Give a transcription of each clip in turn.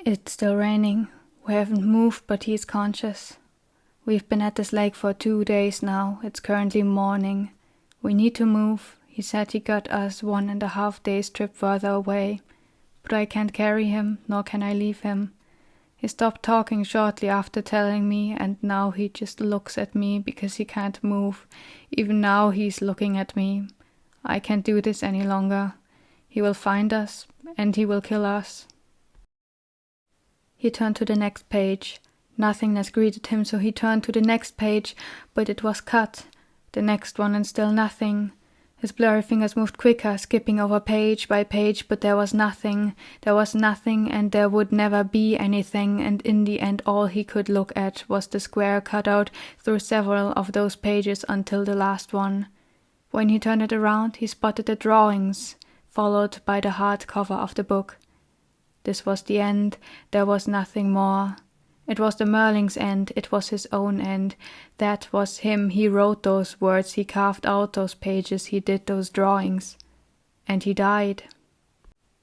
It's still raining. We haven't moved, but he's conscious. We've been at this lake for 2 days now. It's currently morning. We need to move. He said he got us 1.5 days trip further away. But I can't carry him, nor can I leave him. He stopped talking shortly after telling me, and now he just looks at me because he can't move. Even now he's looking at me. I can't do this any longer. He will find us, and he will kill us. He turned to the next page. Nothingness greeted him, so he turned to the next page, but it was cut. The next one, and still nothing. His blurry fingers moved quicker, skipping over page by page, but there was nothing. There was nothing, and there would never be anything, and in the end all he could look at was the square cut out through several of those pages until the last one. When he turned it around, he spotted the drawings, followed by the hard cover of the book. This was the end. There was nothing more. It was the Merling's end. It was his own end. That was him. He wrote those words. He carved out those pages. He did those drawings. And he died.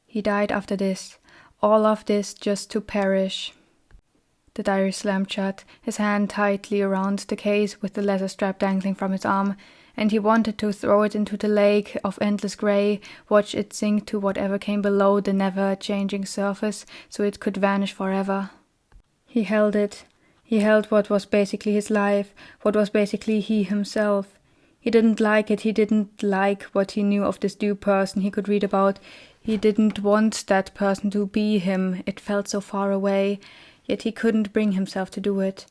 He died after this. All of this just to perish. The diary slammed shut, his hand tightly around the case with the leather strap dangling from his arm, and he wanted to throw it into the lake of endless grey, watch it sink to whatever came below the never-changing surface, so it could vanish forever. He held it. He held what was basically his life, what was basically he himself. He didn't like it. He didn't like what he knew of this new person he could read about. He didn't want that person to be him. It felt so far away, yet he couldn't bring himself to do it.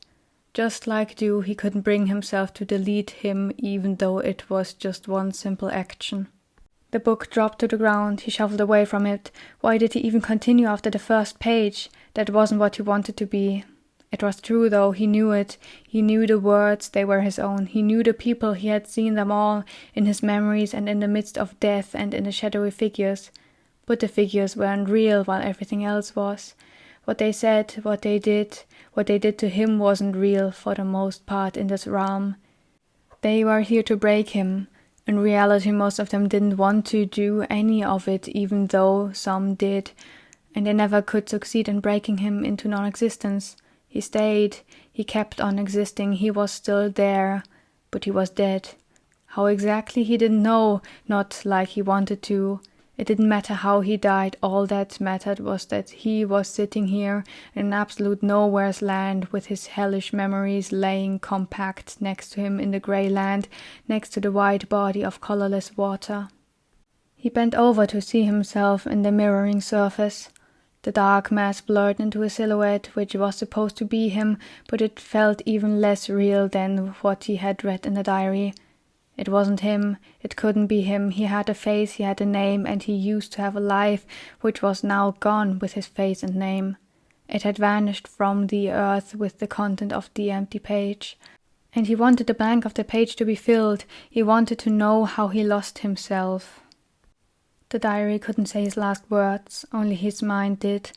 Just like Dew, he couldn't bring himself to delete him, even though it was just one simple action. The book dropped to the ground. He shuffled away from it. Why did he even continue after the first page? That wasn't what he wanted to be. It was true, though. He knew it. He knew the words. They were his own. He knew the people. He had seen them all, in his memories and in the midst of death and in the shadowy figures. But the figures weren't real, while everything else was. What they said, what they did to him wasn't real for the most part in this realm. They were here to break him. In reality, most of them didn't want to do any of it, even though some did, and they never could succeed in breaking him into non-existence. He stayed, he kept on existing, he was still there, but he was dead. How exactly he didn't know, not like he wanted to. It didn't matter how he died. All that mattered was that he was sitting here in an absolute nowhere's land with his hellish memories laying compact next to him in the grey land, next to the white body of colourless water. He bent over to see himself in the mirroring surface. The dark mass blurred into a silhouette which was supposed to be him, but it felt even less real than what he had read in the diary. It wasn't him. It couldn't be him. He had a face, he had a name, and he used to have a life which was now gone with his face and name. It had vanished from the earth with the content of the empty page. And he wanted the blank of the page to be filled. He wanted to know how he lost himself. The diary couldn't say his last words, only his mind did.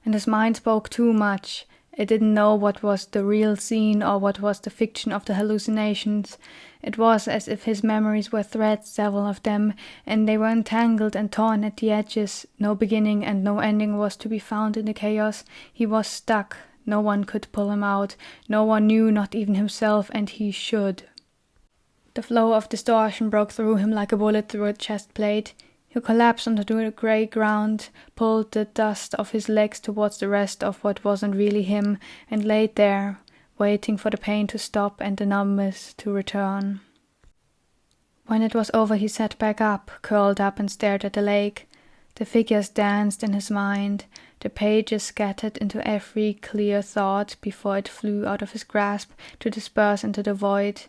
And his mind spoke too much. It didn't know what was the real scene or what was the fiction of the hallucinations. It was as if his memories were threads, several of them, and they were entangled and torn at the edges. No beginning and no ending was to be found in the chaos. He was stuck. No one could pull him out. No one knew, not even himself, and he should. The flow of distortion broke through him like a bullet through a chest plate. He collapsed onto the grey ground, pulled the dust off his legs towards the rest of what wasn't really him, and laid there, waiting for the pain to stop and the numbness to return. When it was over, he sat back up, curled up, and stared at the lake. The figures danced in his mind, the pages scattered into every clear thought before it flew out of his grasp to disperse into the void.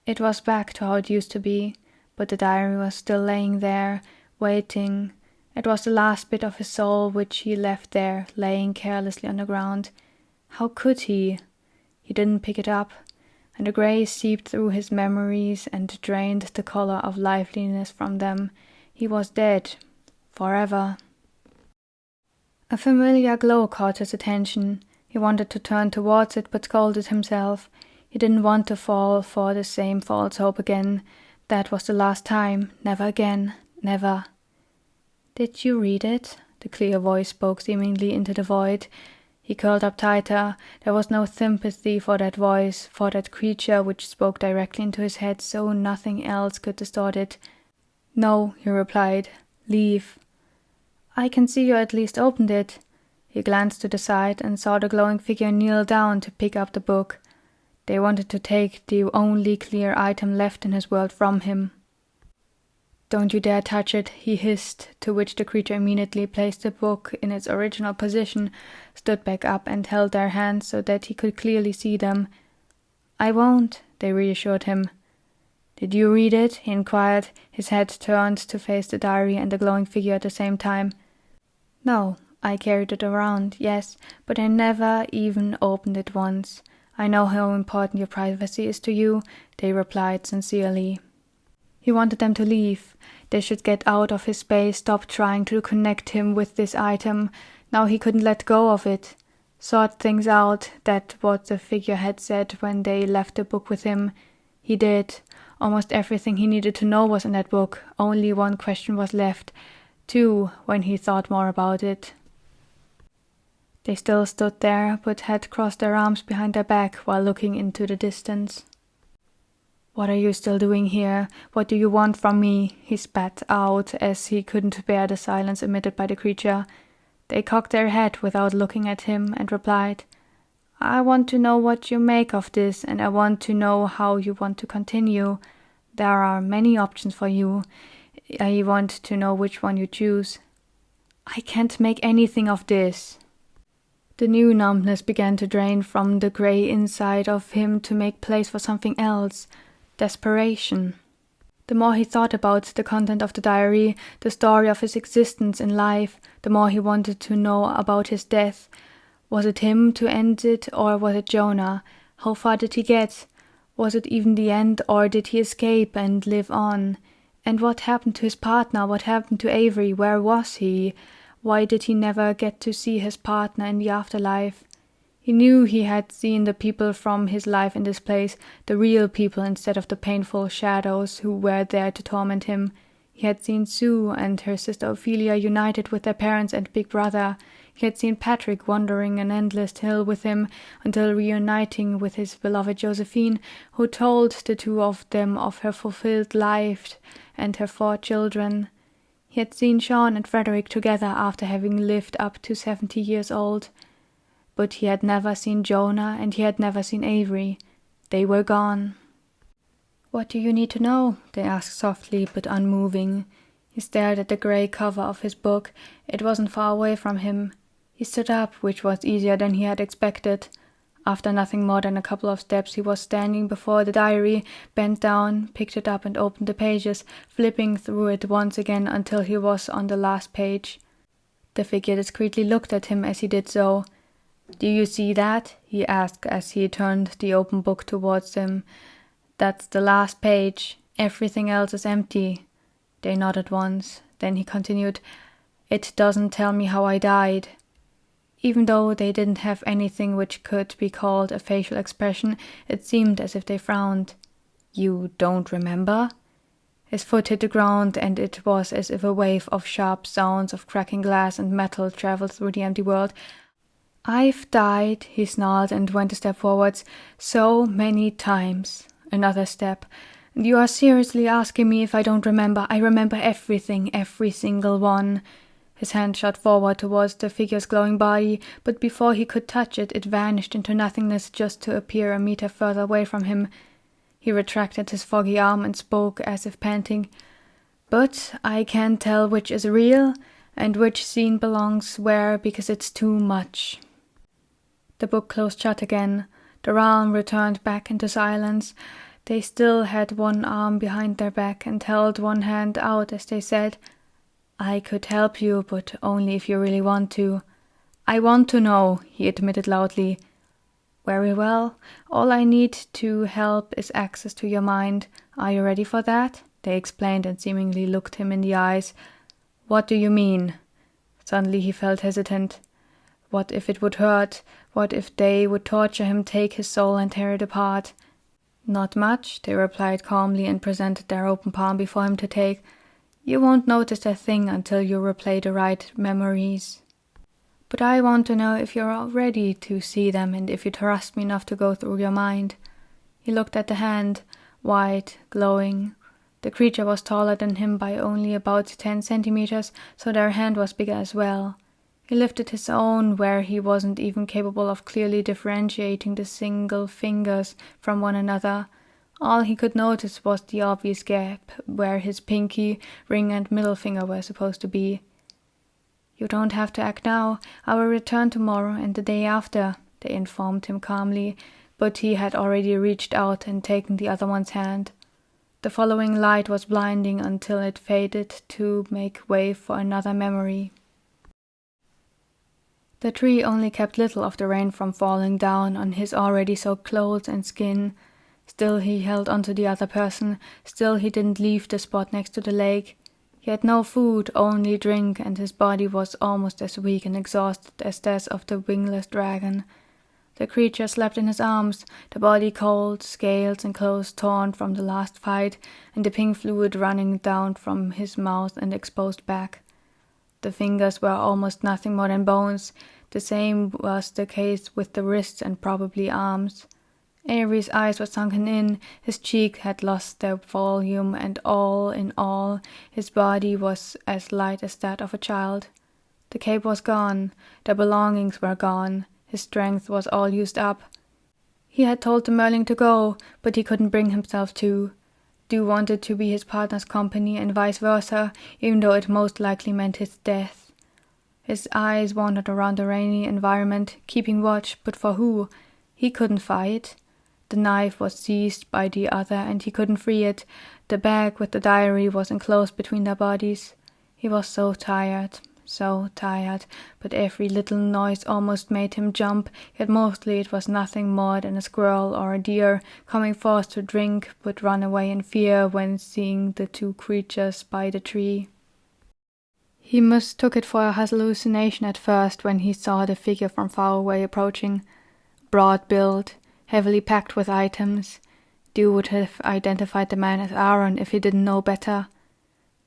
It was back to how it used to be. But the diary was still laying there, waiting. It was the last bit of his soul which he left there, laying carelessly on the ground. How could he? He didn't pick it up, and the grey seeped through his memories and drained the colour of liveliness from them. He was dead. Forever. A familiar glow caught his attention. He wanted to turn towards it, but scolded himself. He didn't want to fall for the same false hope again. That was the last time. Never again. Never. "Did you read it?" The clear voice spoke seemingly into the void. He curled up tighter. There was no sympathy for that voice, for that creature which spoke directly into his head, so nothing else could distort it. "No," he replied. "Leave." "I can see you at least opened it." He glanced to the side and saw the glowing figure kneel down to pick up the book. They wanted to take the only clear item left in his world from him. "Don't you dare touch it," he hissed, to which the creature immediately placed the book in its original position, stood back up and held their hands so that he could clearly see them. "I won't," they reassured him. "Did you read it?" he inquired, his head turned to face the diary and the glowing figure at the same time. "No, I carried it around, yes, but I never even opened it once. I know how important your privacy is to you," they replied sincerely. He wanted them to leave. They should get out of his space, stop trying to connect him with this item. Now he couldn't let go of it. Sort things out, that what the figure had said when they left the book with him. He did. Almost everything he needed to know was in that book. Only one question was left. Two, when he thought more about it. They still stood there, but had crossed their arms behind their back while looking into the distance. "What are you still doing here? What do you want from me?" he spat out, as he couldn't bear the silence emitted by the creature. They cocked their head without looking at him and replied, "I want to know what you make of this, and I want to know how you want to continue. There are many options for you. I want to know which one you choose." "I can't make anything of this." The new numbness began to drain from the grey inside of him to make place for something else. Desperation. The more he thought about the content of the diary, the story of his existence in life, the more he wanted to know about his death. Was it him to end it, or was it Jonah? How far did he get? Was it even the end, or did he escape and live on? And what happened to his partner? What happened to Avery? Where was he? Why did he never get to see his partner in the afterlife? He knew he had seen the people from his life in this place, the real people instead of the painful shadows who were there to torment him. He had seen Sue and her sister Ophelia united with their parents and big brother. He had seen Patrick wandering an endless hill with him until reuniting with his beloved Josephine, who told the two of them of her fulfilled life and her 4 children. He had seen Sean and Frederick together after having lived up to 70 years old. But he had never seen Jonah, and he had never seen Avery. They were gone. "What do you need to know?" they asked softly but unmoving. He stared at the grey cover of his book. It wasn't far away from him. He stood up, which was easier than he had expected. After nothing more than a couple of steps, he was standing before the diary, bent down, picked it up and opened the pages, flipping through it once again until he was on the last page. The figure discreetly looked at him as he did so. "Do you see that?" he asked as he turned the open book towards him. "That's the last page. Everything else is empty." They nodded once. Then he continued, "It doesn't tell me how I died." Even though they didn't have anything which could be called a facial expression, it seemed as if they frowned. "You don't remember?" His foot hit the ground, and it was as if a wave of sharp sounds of cracking glass and metal traveled through the empty world. "I've died," he snarled and went a step forwards, "so many times." Another step. "You are seriously asking me if I don't remember? I remember everything, every single one." His hand shot forward towards the figure's glowing body, but before he could touch it, it vanished into nothingness just to appear a meter further away from him. He retracted his foggy arm and spoke as if panting. "But I can't tell which is real and which scene belongs where because it's too much." The book closed shut again. The realm returned back into silence. They still had one arm behind their back and held one hand out as they said, "I could help you, but only if you really want to." "I want to know," he admitted loudly. "Very well. All I need to help is access to your mind. Are you ready for that?" They explained and seemingly looked him in the eyes. "What do you mean?" Suddenly he felt hesitant. What if it would hurt? What if they would torture him, take his soul and tear it apart? "Not much," they replied calmly and presented their open palm before him to take. You won't notice a thing until you replay the right memories. But I want to know if you're ready to see them and if you trust me enough to go through your mind." He looked at the hand, white, glowing. The creature was taller than him by only about 10 centimeters, so their hand was bigger as well. He lifted his own where he wasn't even capable of clearly differentiating the single fingers from one another. All he could notice was the obvious gap where his pinky, ring and middle finger were supposed to be. "You don't have to act now. I will return tomorrow and the day after," they informed him calmly, but he had already reached out and taken the other one's hand. The following light was blinding until it faded to make way for another memory. The tree only kept little of the rain from falling down on his already soaked clothes and skin. Still he held onto the other person, still he didn't leave the spot next to the lake. He had no food, only drink, and his body was almost as weak and exhausted as that of the wingless dragon. The creature slept in his arms, the body cold, scales and clothes torn from the last fight, and the pink fluid running down from his mouth and exposed back. The fingers were almost nothing more than bones. The same was the case with the wrists and probably arms. Avery's eyes were sunken in, his cheeks had lost their volume, and all in all, his body was as light as that of a child. The cape was gone, the belongings were gone, his strength was all used up. He had told the Merling to go, but he couldn't bring himself to. Du wanted to be his partner's company and vice versa, even though it most likely meant his death. His eyes wandered around the rainy environment, keeping watch, but for who? He couldn't fight. The knife was seized by the other and he couldn't free it. The bag with the diary was enclosed between their bodies. He was so tired, but every little noise almost made him jump, yet mostly it was nothing more than a squirrel or a deer coming forth to drink, but run away in fear when seeing the two creatures by the tree. He mistook it for a hallucination at first when he saw the figure from far away approaching. Broad-built, heavily packed with items. Du would have identified the man as Aaron if he didn't know better.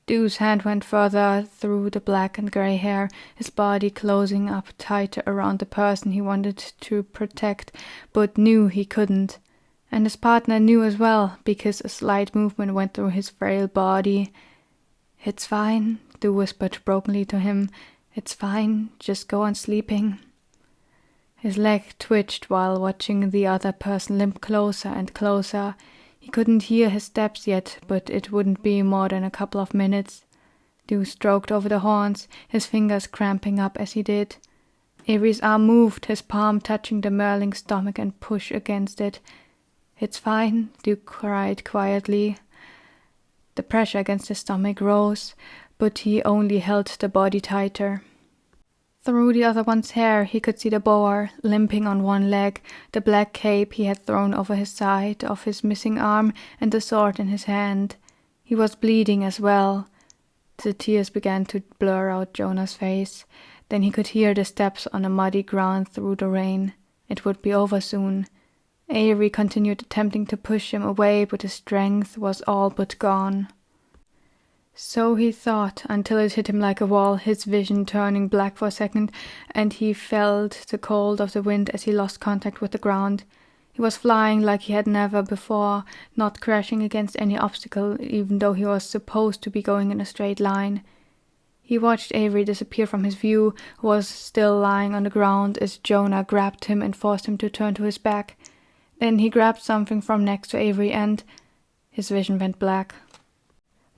Du's hand went further through the black and grey hair, his body closing up tighter around the person he wanted to protect, but knew he couldn't. And his partner knew as well, because a slight movement went through his frail body. "It's fine," Du whispered brokenly to him. "It's fine, just go on sleeping." His leg twitched while watching the other person limp closer and closer. He couldn't hear his steps yet, but it wouldn't be more than a couple of minutes. Du stroked over the horns, his fingers cramping up as he did. Avery's arm moved, his palm touching the Merling's stomach and push against it. "It's fine," Du cried quietly. The pressure against his stomach rose, but he only held the body tighter. Through the other one's hair he could see the boar, limping on one leg, the black cape he had thrown over his side of his missing arm, and the sword in his hand. He was bleeding as well. The tears began to blur out Jonah's face. Then he could hear the steps on the muddy ground through the rain. It would be over soon. Avery continued attempting to push him away, but his strength was all but gone. So he thought, until it hit him like a wall, his vision turning black for a second, and he felt the cold of the wind as he lost contact with the ground. He was flying like he had never before, not crashing against any obstacle, even though he was supposed to be going in a straight line. He watched Avery disappear from his view, who was still lying on the ground, as Jonah grabbed him and forced him to turn to his back. Then he grabbed something from next to Avery and his vision went black.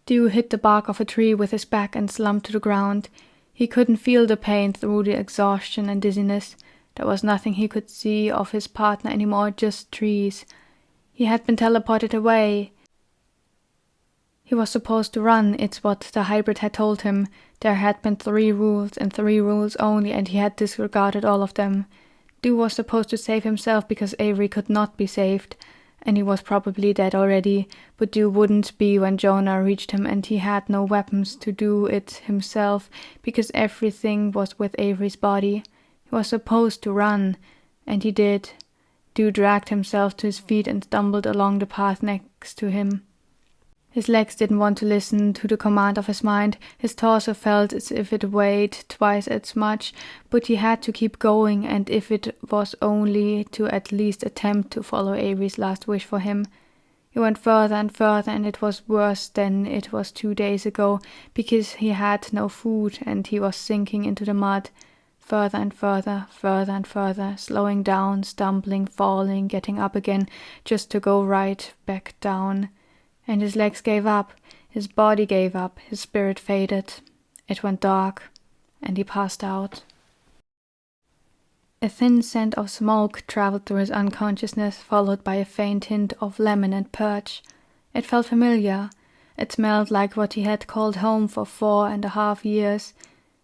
Du hit the bark of a tree with his back and slumped to the ground. He couldn't feel the pain through the exhaustion and dizziness. There was nothing he could see of his partner anymore, just trees. He had been teleported away. He was supposed to run, it's what the hybrid had told him. There had been 3 rules, and 3 rules only, and he had disregarded all of them. Du was supposed to save himself because Avery could not be saved, and he was probably dead already, but Du wouldn't be when Jonah reached him, and he had no weapons to do it himself because everything was with Avery's body. He was supposed to run, and he did. Du dragged himself to his feet and stumbled along the path next to him. His legs didn't want to listen to the command of his mind. His torso felt as if it weighed twice as much, but he had to keep going, and if it was only to at least attempt to follow Avery's last wish for him. He went further and further, and it was worse than it was 2 days ago, because he had no food, and he was sinking into the mud. Further and further, further and further, slowing down, stumbling, falling, getting up again, just to go right back down. And his legs gave up, his body gave up, his spirit faded. It went dark, and he passed out. A thin scent of smoke traveled through his unconsciousness, followed by a faint hint of lemon and perch. It felt familiar. It smelled like what he had called home for 4.5 years.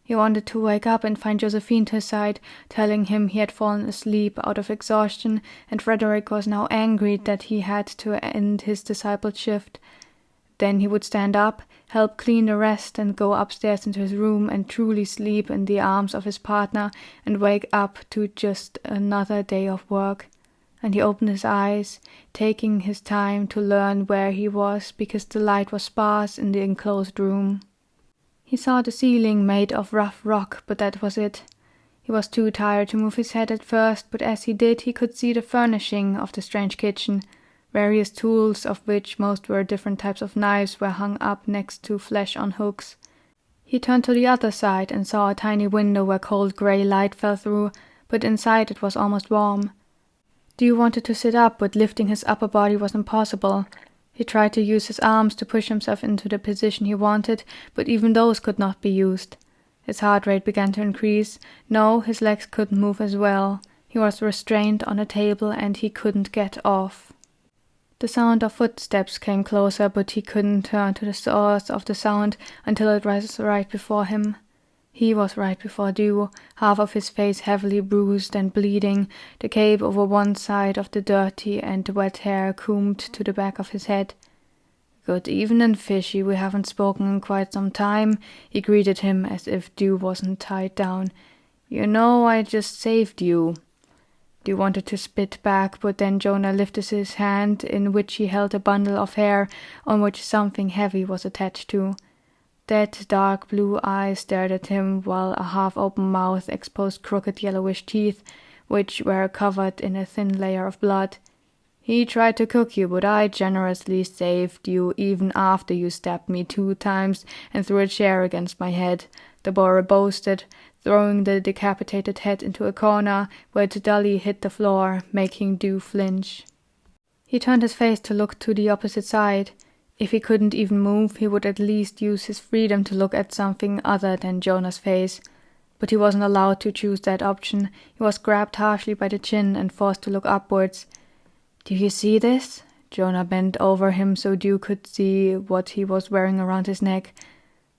He wanted to wake up and find Josephine to his side, telling him he had fallen asleep out of exhaustion, and Frederick was now angry that he had to end his disciple's shift. Then he would stand up, help clean the rest, and go upstairs into his room and truly sleep in the arms of his partner and wake up to just another day of work. And he opened his eyes, taking his time to learn where he was, because the light was sparse in the enclosed room. He saw the ceiling made of rough rock, but that was it. He was too tired to move his head at first, but as he did, he could see the furnishing of the strange kitchen. Various tools, of which most were different types of knives, were hung up next to flesh on hooks. He turned to the other side and saw a tiny window where cold grey light fell through, but inside it was almost warm. Dew wanted to sit up, but lifting his upper body was impossible. He tried to use his arms to push himself into the position he wanted, but even those could not be used. His heart rate began to increase. No, his legs couldn't move as well. He was restrained on a table, and he couldn't get off. The sound of footsteps came closer, but he couldn't turn to the source of the sound until it was right before him. He was right before Dew, half of his face heavily bruised and bleeding, the cape over one side of the dirty and wet hair combed to the back of his head. "Good evening, Fishy, we haven't spoken in quite some time," he greeted him as if Dew wasn't tied down. "You know, I just saved you." Dew wanted to spit back, but then Jonah lifted his hand, in which he held a bundle of hair on which something heavy was attached to. Dead, dark blue eyes stared at him, while a half-open mouth exposed crooked yellowish teeth, which were covered in a thin layer of blood. "He tried to cook you, but I generously saved you even after you stabbed me 2 times and threw a chair against my head," the boar boasted, throwing the decapitated head into a corner where it dully hit the floor, making Dew flinch. He turned his face to look to the opposite side. If he couldn't even move, he would at least use his freedom to look at something other than Jonah's face. But he wasn't allowed to choose that option. He was grabbed harshly by the chin and forced to look upwards. "Do you see this?" Jonah bent over him so Dew could see what he was wearing around his neck.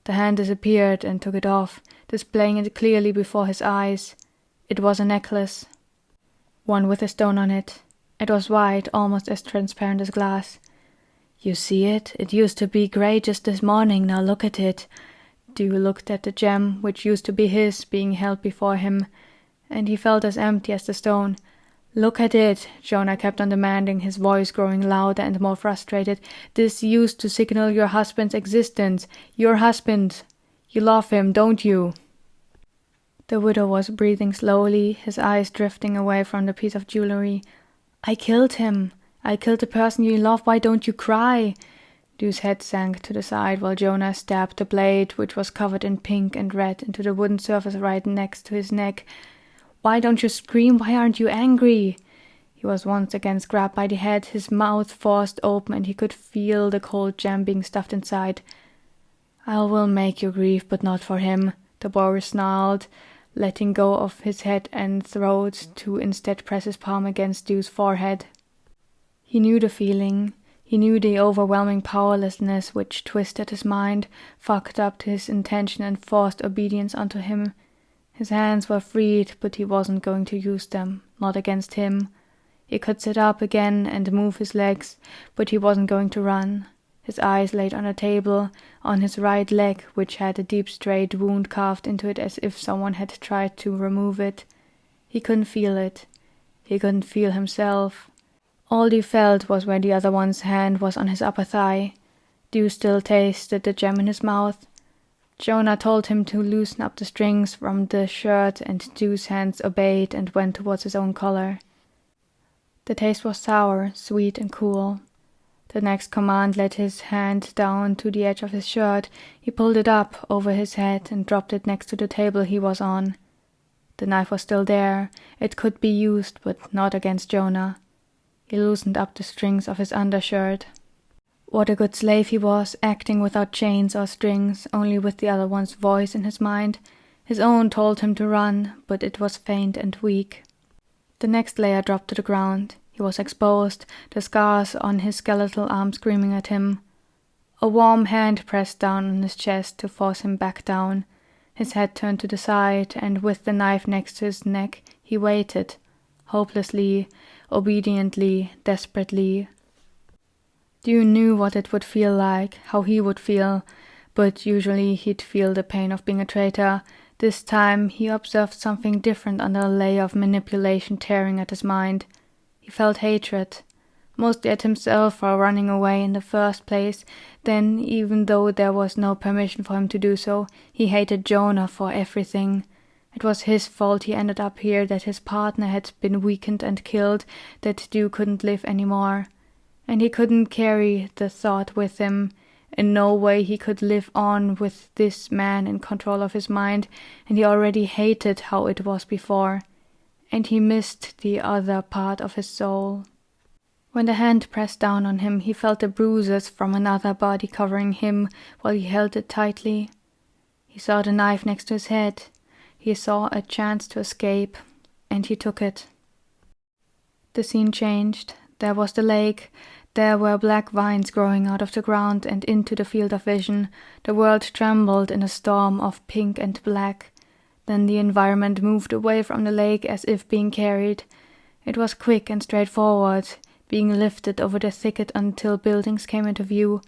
The hand disappeared and took it off, displaying it clearly before his eyes. It was a necklace. One with a stone on it. It was white, almost as transparent as glass. "You see it? It used to be grey just this morning, now look at it." Dew looked at the gem, which used to be his, being held before him, and he felt as empty as the stone. "Look at it," Jonah kept on demanding, his voice growing louder and more frustrated. "This used to signal your husband's existence. Your husband. You love him, don't you?" The widow was breathing slowly, his eyes drifting away from the piece of jewelry. "I killed him. I killed the person you love. Why don't you cry?" Dew's head sank to the side while Jonah stabbed the blade, which was covered in pink and red, into the wooden surface right next to his neck. "Why don't you scream? Why aren't you angry?" He was once again grabbed by the head, his mouth forced open, and he could feel the cold gem being stuffed inside. "I will make you grieve, but not for him," the boar snarled, letting go of his head and throat to instead press his palm against Dew's forehead. He knew the feeling. He knew the overwhelming powerlessness which twisted his mind, fucked up his intention, and forced obedience onto him. His hands were freed, but he wasn't going to use them, not against him. He could sit up again and move his legs, but he wasn't going to run. His eyes laid on a table, on his right leg, which had a deep straight wound carved into it as if someone had tried to remove it. He couldn't feel it. He couldn't feel himself. All he felt was where the other one's hand was on his upper thigh. Dew still tasted the gem in his mouth. Jonah told him to loosen up the strings from the shirt, and Dew's hands obeyed and went towards his own collar. The taste was sour, sweet, and cool. The next command let his hand down to the edge of his shirt. He pulled it up over his head and dropped it next to the table he was on. The knife was still there. It could be used, but not against Jonah. He loosened up the strings of his undershirt. What a good slave he was, acting without chains or strings, only with the other one's voice in his mind. His own told him to run, but it was faint and weak. The next layer dropped to the ground. He was exposed, the scars on his skeletal arm screaming at him. A warm hand pressed down on his chest to force him back down. His head turned to the side, and with the knife next to his neck, he waited, hopelessly, obediently, desperately. Dew knew what it would feel like, how he would feel, but usually he'd feel the pain of being a traitor. This time he observed something different under a layer of manipulation tearing at his mind. He felt hatred, mostly at himself for running away in the first place. Then, even though there was no permission for him to do so, he hated Jonah for everything. It was his fault he ended up here, that his partner had been weakened and killed, that Dew couldn't live anymore. And he couldn't carry the thought with him. In no way he could live on with this man in control of his mind, and he already hated how it was before. And he missed the other part of his soul. When the hand pressed down on him, he felt the bruises from another body covering him while he held it tightly. He saw the knife next to his head. He saw a chance to escape, and he took it. The scene changed. There was the lake. There were black vines growing out of the ground and into the field of vision. The world trembled in a storm of pink and black. Then the environment moved away from the lake as if being carried. It was quick and straightforward, being lifted over the thicket until buildings came into view,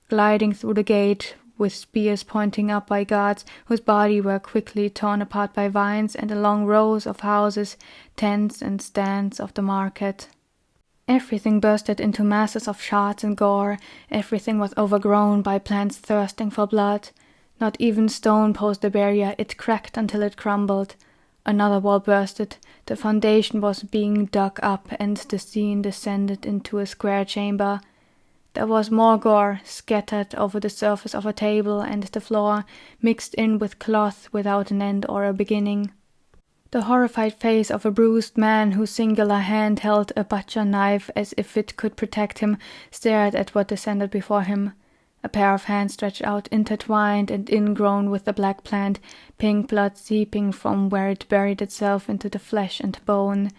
gliding through the gate with spears pointing up by guards whose bodies were quickly torn apart by vines, and along rows of houses, tents and stands of the market. Everything bursted into masses of shards and gore. Everything was overgrown by plants thirsting for blood. Not even stone posed a barrier. It cracked until it crumbled. Another wall bursted. The foundation was being dug up, and the scene descended into a square chamber. There was more gore, scattered over the surface of a table and the floor, mixed in with cloth without an end or a beginning. The horrified face of a bruised man whose singular hand held a butcher knife as if it could protect him stared at what descended before him. A pair of hands stretched out, intertwined and ingrown with the black plant, pink blood seeping from where it buried itself into the flesh and bone.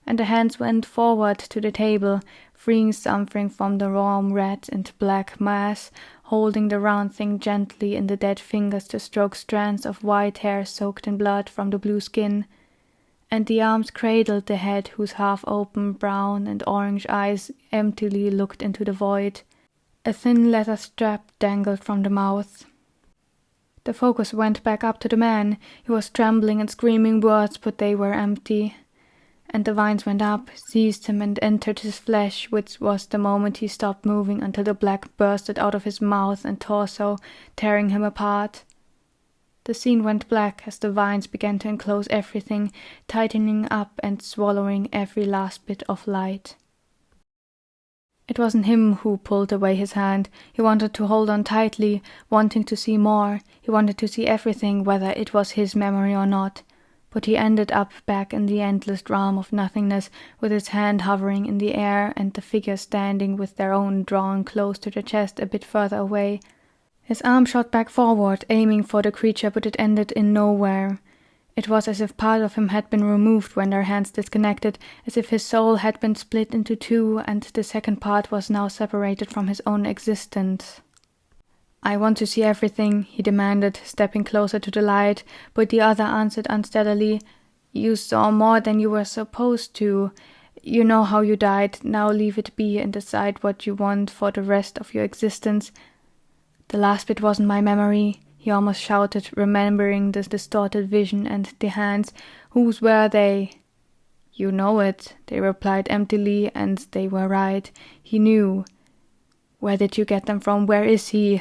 And the hands went forward to the table, freeing something from the warm red and black mass, holding the round thing gently in the dead fingers to stroke strands of white hair soaked in blood from the blue skin. And the arms cradled the head, whose half-open brown and orange eyes emptily looked into the void. A thin leather strap dangled from the mouth. The focus went back up to the man. He was trembling and screaming words, but they were empty. And the vines went up, seized him, and entered his flesh, which was the moment he stopped moving until the black bursted out of his mouth and torso, tearing him apart. The scene went black as the vines began to enclose everything, tightening up and swallowing every last bit of light. It wasn't him who pulled away his hand. He wanted to hold on tightly, wanting to see more. He wanted to see everything, whether it was his memory or not. But he ended up back in the endless realm of nothingness, with his hand hovering in the air and the figures standing with their own drawn close to the chest a bit further away. His arm shot back forward, aiming for the creature, but it ended in nowhere. It was as if part of him had been removed when their hands disconnected, as if his soul had been split into two, and the second part was now separated from his own existence. "I want to see everything," he demanded, stepping closer to the light, but the other answered unsteadily, "You saw more than you were supposed to. You know how you died. Now leave it be and decide what you want for the rest of your existence." "The last bit wasn't my memory," he almost shouted, remembering the distorted vision and the hands. "Whose were they?" "You know it," they replied emptily, and they were right. He knew. Where did you get them from? Where is he?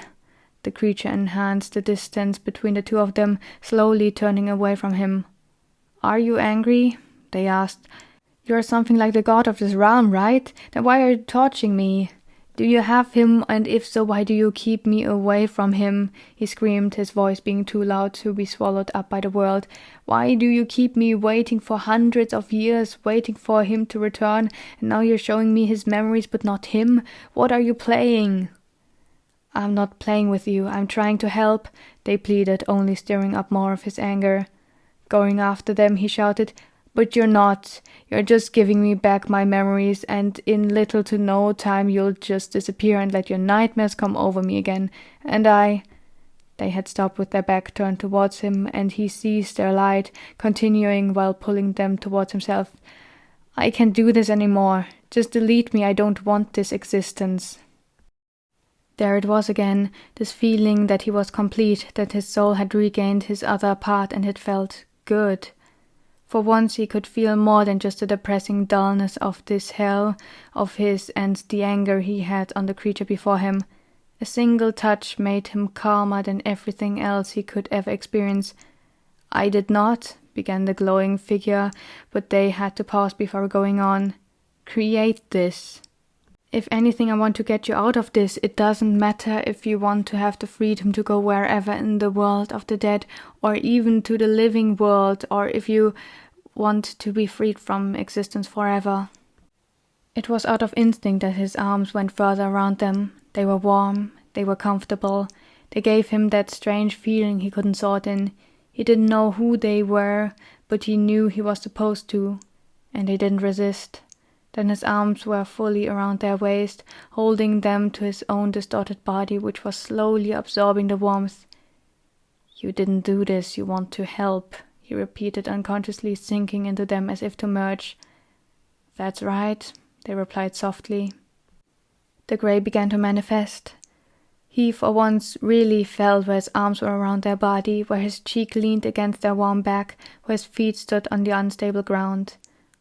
The creature enhanced the distance between the two of them, slowly turning away from him. Are you angry? They asked. You are something like the god of this realm, right? Then why are you torturing me? Do you have him, and if so, why do you keep me away from him? He screamed, his voice being too loud to be swallowed up by the world. Why do you keep me waiting for hundreds of years, waiting for him to return, and now you're showing me his memories but not him? What are you playing? I'm not playing with you, I'm trying to help, they pleaded, only stirring up more of his anger. Going after them, he shouted, But you're not. You're just giving me back my memories, and in little to no time you'll just disappear and let your nightmares come over me again. And They had stopped with their back turned towards him, and he seized their light, continuing while pulling them towards himself. I can't do this anymore. Just delete me. I don't want this existence. There it was again, this feeling that he was complete, that his soul had regained his other part, and it felt good. For once he could feel more than just the depressing dullness of this hell of his and the anger he had on the creature before him. A single touch made him calmer than everything else he could ever experience. I did not, began the glowing figure, but they had to pause before going on. Create this. If anything, I want to get you out of this. It doesn't matter if you want to have the freedom to go wherever in the world of the dead, or even to the living world, or if you want to be freed from existence forever. It was out of instinct that his arms went further around them. They were warm, they were comfortable, they gave him that strange feeling he couldn't sort in. He didn't know who they were, but he knew he was supposed to, and they didn't resist. Then his arms were fully around their waist, holding them to his own distorted body, which was slowly absorbing the warmth. You didn't do this, you want to help, he repeated, unconsciously sinking into them as if to merge. That's right, they replied softly. The grey began to manifest. He for once really felt where his arms were around their body, where his cheek leaned against their warm back, where his feet stood on the unstable ground.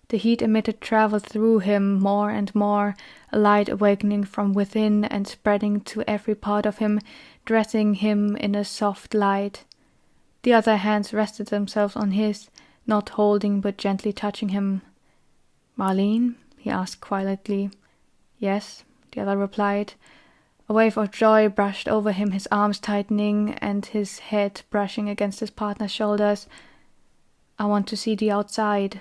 The heat emitted traveled through him more and more, a light awakening from within and spreading to every part of him, dressing him in a soft light. The other hands rested themselves on his, not holding but gently touching him. Marlene? He asked quietly. Yes, the other replied. A wave of joy brushed over him, his arms tightening and his head brushing against his partner's shoulders. I want to see the outside.